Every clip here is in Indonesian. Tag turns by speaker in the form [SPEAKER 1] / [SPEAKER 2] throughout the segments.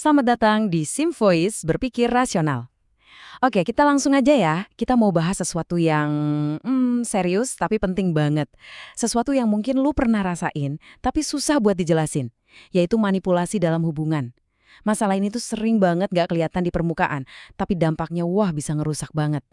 [SPEAKER 1] Selamat datang di Sim Voice Berpikir Rasional. Oke, kita langsung aja ya. Kita mau bahas sesuatu yang serius tapi penting banget. Sesuatu yang mungkin lu pernah rasain, tapi susah buat dijelasin, yaitu manipulasi dalam hubungan. Masalah ini tuh sering banget gak kelihatan di permukaan, tapi dampaknya wah bisa ngerusak banget.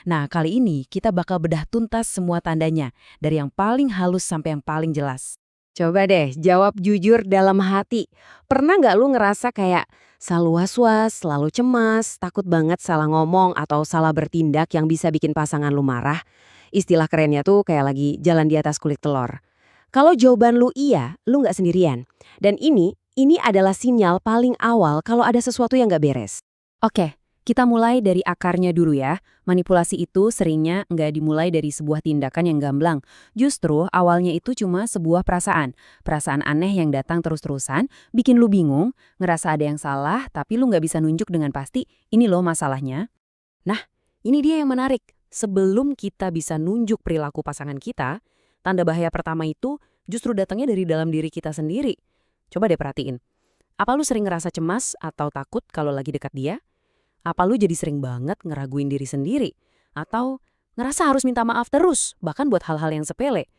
[SPEAKER 1] Nah, kali ini kita bakal bedah tuntas semua tandanya, dari yang paling halus sampai yang paling jelas.
[SPEAKER 2] Coba deh jawab jujur dalam hati. Pernah nggak lu ngerasa kayak selalu was-was, selalu cemas, takut banget salah ngomong atau salah bertindak yang bisa bikin pasangan lu marah? Istilah kerennya tuh kayak lagi jalan di atas kulit telur. Kalau jawaban lu iya, lu nggak sendirian. Dan ini adalah sinyal paling awal kalau ada sesuatu yang nggak beres.
[SPEAKER 1] Oke, kita mulai dari akarnya dulu ya. Manipulasi itu seringnya nggak dimulai dari sebuah tindakan yang gamblang. Justru awalnya itu cuma sebuah perasaan. Perasaan aneh yang datang terus-terusan, bikin lu bingung, ngerasa ada yang salah, tapi lu nggak bisa nunjuk dengan pasti, ini loh masalahnya.
[SPEAKER 2] Nah, ini dia yang menarik. Sebelum kita bisa nunjuk perilaku pasangan kita, tanda bahaya pertama itu justru datangnya dari dalam diri kita sendiri. Coba deh perhatiin. Apa lu sering ngerasa cemas atau takut kalau lagi dekat dia? Apa lu jadi sering banget ngeraguin diri sendiri? Atau ngerasa harus minta maaf terus, bahkan buat hal-hal yang sepele?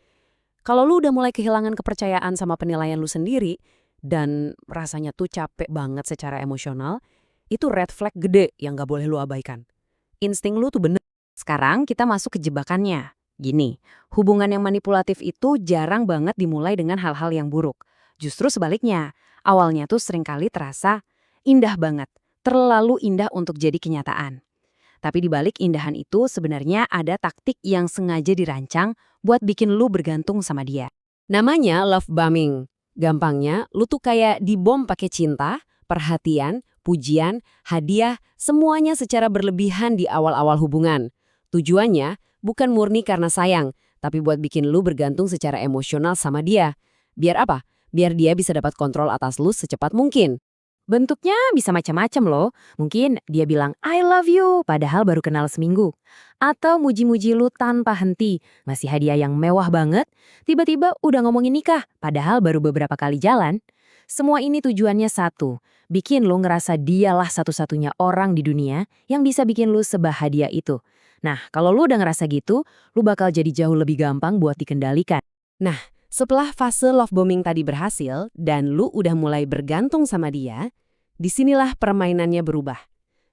[SPEAKER 2] Kalau lu udah mulai kehilangan kepercayaan sama penilaian lu sendiri, dan rasanya tuh capek banget secara emosional, itu red flag gede yang gak boleh lu abaikan. Insting lu tuh bener. Sekarang kita masuk ke jebakannya. Gini, hubungan yang manipulatif itu jarang banget dimulai dengan hal-hal yang buruk. Justru sebaliknya, awalnya tuh seringkali terasa indah banget, terlalu indah untuk jadi kenyataan. Tapi di balik indahan itu sebenarnya ada taktik yang sengaja dirancang buat bikin lu bergantung sama dia. Namanya love bombing. Gampangnya, lu tuh kayak dibom pakai cinta, perhatian, pujian, hadiah, semuanya secara berlebihan di awal-awal hubungan. Tujuannya bukan murni karena sayang, tapi buat bikin lu bergantung secara emosional sama dia. Biar apa? Biar dia bisa dapat kontrol atas lu secepat mungkin. Bentuknya bisa macam-macam loh. Mungkin dia bilang, I love you, padahal baru kenal seminggu. Atau muji-muji lu tanpa henti, ngasih hadiah yang mewah banget, tiba-tiba udah ngomongin nikah, padahal baru beberapa kali jalan. Semua ini tujuannya satu, bikin lu ngerasa dialah satu-satunya orang di dunia yang bisa bikin lu sebahagia itu. Nah, kalau lu udah ngerasa gitu, lu bakal jadi jauh lebih gampang buat dikendalikan. Nah, setelah fase love bombing tadi berhasil dan lu udah mulai bergantung sama dia, disinilah permainannya berubah.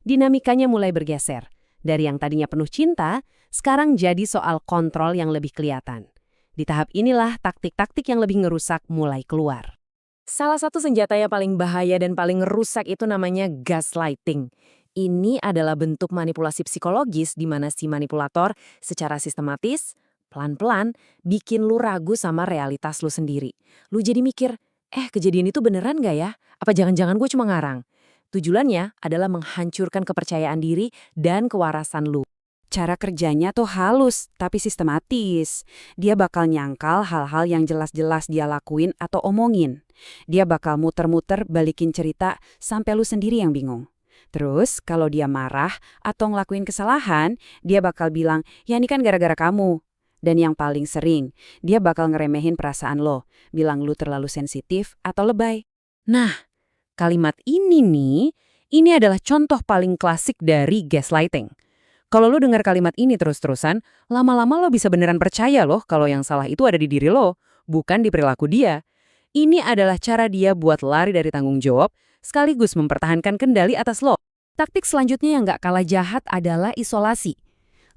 [SPEAKER 2] Dinamikanya mulai bergeser. Dari yang tadinya penuh cinta, sekarang jadi soal kontrol yang lebih kelihatan. Di tahap inilah taktik-taktik yang lebih ngerusak mulai keluar. Salah satu senjata yang paling bahaya dan paling rusak itu namanya gaslighting. Ini adalah bentuk manipulasi psikologis di mana si manipulator secara sistematis, pelan-pelan, bikin lu ragu sama realitas lu sendiri. Lu jadi mikir, kejadian itu beneran gak ya? Apa jangan-jangan gue cuma ngarang? Tujuannya adalah menghancurkan kepercayaan diri dan kewarasan lu. Cara kerjanya tuh halus, tapi sistematis. Dia bakal nyangkal hal-hal yang jelas-jelas dia lakuin atau omongin. Dia bakal muter-muter balikin cerita sampai lu sendiri yang bingung. Terus, kalau dia marah atau ngelakuin kesalahan, dia bakal bilang, ya ini kan gara-gara kamu. Dan yang paling sering, dia bakal ngeremehin perasaan lo, bilang lu terlalu sensitif atau lebay. Nah, kalimat ini nih, ini adalah contoh paling klasik dari gaslighting. Kalau lo dengar kalimat ini terus-terusan, lama-lama lo bisa beneran percaya loh kalau yang salah itu ada di diri lo, bukan di perilaku dia. Ini adalah cara dia buat lari dari tanggung jawab, sekaligus mempertahankan kendali atas lo. Taktik selanjutnya yang gak kalah jahat adalah isolasi.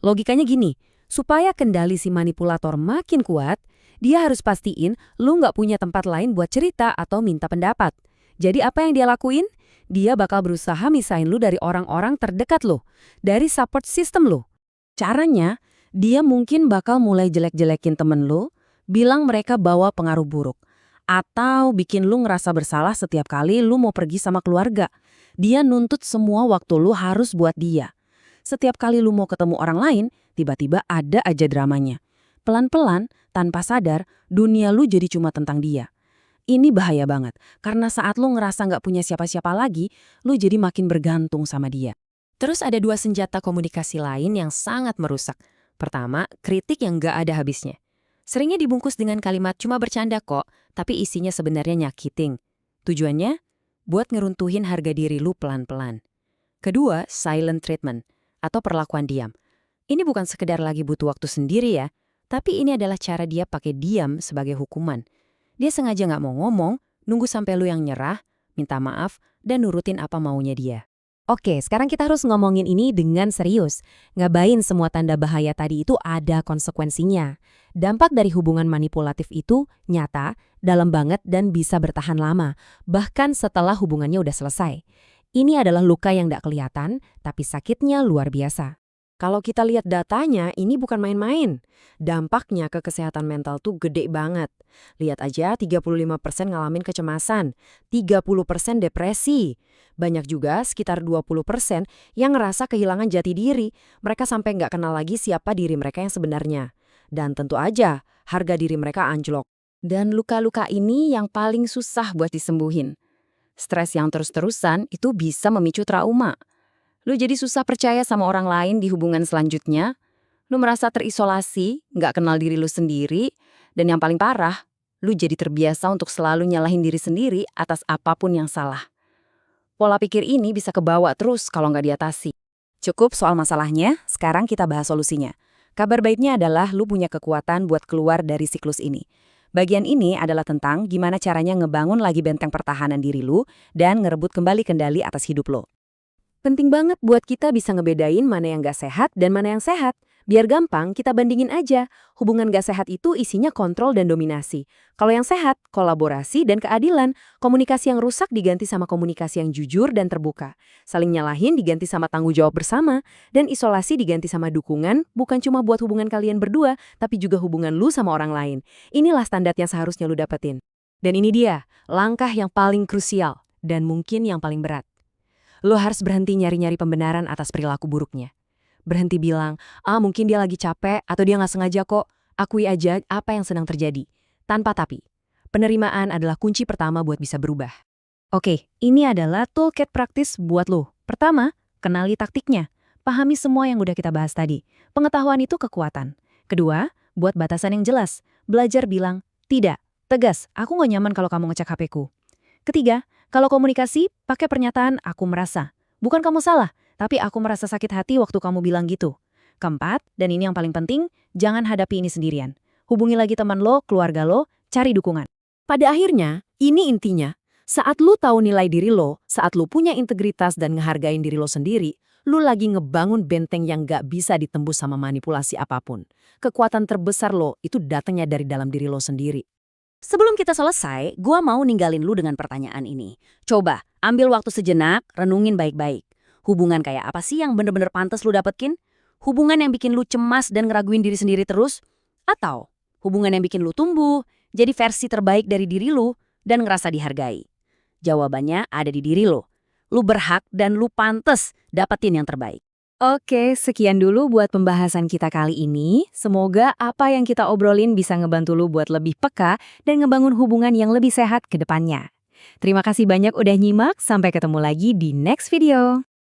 [SPEAKER 2] Logikanya gini, supaya kendali si manipulator makin kuat, dia harus pastiin lo gak punya tempat lain buat cerita atau minta pendapat. Jadi apa yang dia lakuin? Dia bakal berusaha misahin lu dari orang-orang terdekat lu, dari support system lu. Caranya, dia mungkin bakal mulai jelek-jelekin temen lu, bilang mereka bawa pengaruh buruk. Atau bikin lu ngerasa bersalah setiap kali lu mau pergi sama keluarga. Dia nuntut semua waktu lu harus buat dia. Setiap kali lu mau ketemu orang lain, tiba-tiba ada aja dramanya. Pelan-pelan, tanpa sadar, dunia lu jadi cuma tentang dia. Ini bahaya banget, karena saat lu ngerasa nggak punya siapa-siapa lagi, lu jadi makin bergantung sama dia. Terus ada dua senjata komunikasi lain yang sangat merusak. Pertama, kritik yang nggak ada habisnya. Seringnya dibungkus dengan kalimat cuma bercanda kok, tapi isinya sebenarnya nyakitin. Tujuannya? buat ngeruntuhin harga diri lu pelan-pelan. Kedua, silent treatment atau perlakuan diam. Ini bukan sekedar lagi butuh waktu sendiri ya, tapi ini adalah cara dia pakai diam sebagai hukuman. Dia sengaja nggak mau ngomong, nunggu sampai lu yang nyerah, minta maaf, dan nurutin apa maunya dia. Oke, sekarang kita harus ngomongin ini dengan serius. Ngabain semua tanda bahaya tadi itu ada konsekuensinya. Dampak dari hubungan manipulatif itu nyata, dalam banget, dan bisa bertahan lama, bahkan setelah hubungannya udah selesai. Ini adalah luka yang nggak kelihatan, tapi sakitnya luar biasa. Kalau kita lihat datanya, ini bukan main-main. Dampaknya ke kesehatan mental tuh gede banget. Lihat aja 35% ngalamin kecemasan, 30% depresi. Banyak juga sekitar 20% yang ngerasa kehilangan jati diri. Mereka sampai nggak kenal lagi siapa diri mereka yang sebenarnya. Dan tentu aja, harga diri mereka anjlok. Dan luka-luka ini yang paling susah buat disembuhin. Stres yang terus-terusan itu bisa memicu trauma. Lu jadi susah percaya sama orang lain di hubungan selanjutnya. Lu merasa terisolasi, nggak kenal diri lu sendiri. Dan yang paling parah, lu jadi terbiasa untuk selalu nyalahin diri sendiri atas apapun yang salah. Pola pikir ini bisa kebawa terus kalau nggak diatasi.
[SPEAKER 1] Cukup soal masalahnya, sekarang kita bahas solusinya. Kabar baiknya adalah lu punya kekuatan buat keluar dari siklus ini. Bagian ini adalah tentang gimana caranya ngebangun lagi benteng pertahanan diri lu dan ngerebut kembali kendali atas hidup lo.
[SPEAKER 2] Penting banget buat kita bisa ngebedain mana yang gak sehat dan mana yang sehat. Biar gampang, kita bandingin aja. Hubungan gak sehat itu isinya kontrol dan dominasi. Kalau yang sehat, kolaborasi dan keadilan. Komunikasi yang rusak diganti sama komunikasi yang jujur dan terbuka. Saling nyalahin diganti sama tanggung jawab bersama. Dan isolasi diganti sama dukungan, bukan cuma buat hubungan kalian berdua, tapi juga hubungan lu sama orang lain. Inilah standar yang seharusnya lu dapetin. Dan ini dia, langkah yang paling krusial dan mungkin yang paling berat. Lo harus berhenti nyari-nyari pembenaran atas perilaku buruknya. Berhenti bilang, mungkin dia lagi capek atau dia nggak sengaja kok. Akui aja apa yang sedang terjadi. Tanpa tapi. Penerimaan adalah kunci pertama buat bisa berubah. Oke, ini adalah toolkit praktis buat lo. Pertama, kenali taktiknya. Pahami semua yang udah kita bahas tadi. Pengetahuan itu kekuatan. Kedua, buat batasan yang jelas. Belajar bilang, tidak, tegas, aku nggak nyaman kalau kamu ngecek HP-ku. Ketiga, kalau komunikasi, pakai pernyataan aku merasa. Bukan kamu salah, tapi aku merasa sakit hati waktu kamu bilang gitu. Keempat, dan ini yang paling penting, jangan hadapi ini sendirian. Hubungi lagi teman lo, keluarga lo, cari dukungan. Pada akhirnya, ini intinya. Saat lu tahu nilai diri lo, saat lu punya integritas dan ngehargain diri lo sendiri, lu lagi ngebangun benteng yang gak bisa ditembus sama manipulasi apapun. Kekuatan terbesar lo itu datangnya dari dalam diri lo sendiri.
[SPEAKER 1] Sebelum kita selesai, gua mau ninggalin lu dengan pertanyaan ini. Coba, ambil waktu sejenak, renungin baik-baik. Hubungan kayak apa sih yang bener-bener pantas lu dapetin? Hubungan yang bikin lu cemas dan ngeraguin diri sendiri terus? Atau hubungan yang bikin lu tumbuh, jadi versi terbaik dari diri lu, dan ngerasa dihargai? Jawabannya ada di diri lu. Lu berhak dan lu pantas dapetin yang terbaik. Oke, sekian dulu buat pembahasan kita kali ini. Semoga apa yang kita obrolin bisa ngebantu lu buat lebih peka dan ngebangun hubungan yang lebih sehat ke depannya. Terima kasih banyak udah nyimak, sampai ketemu lagi di next video.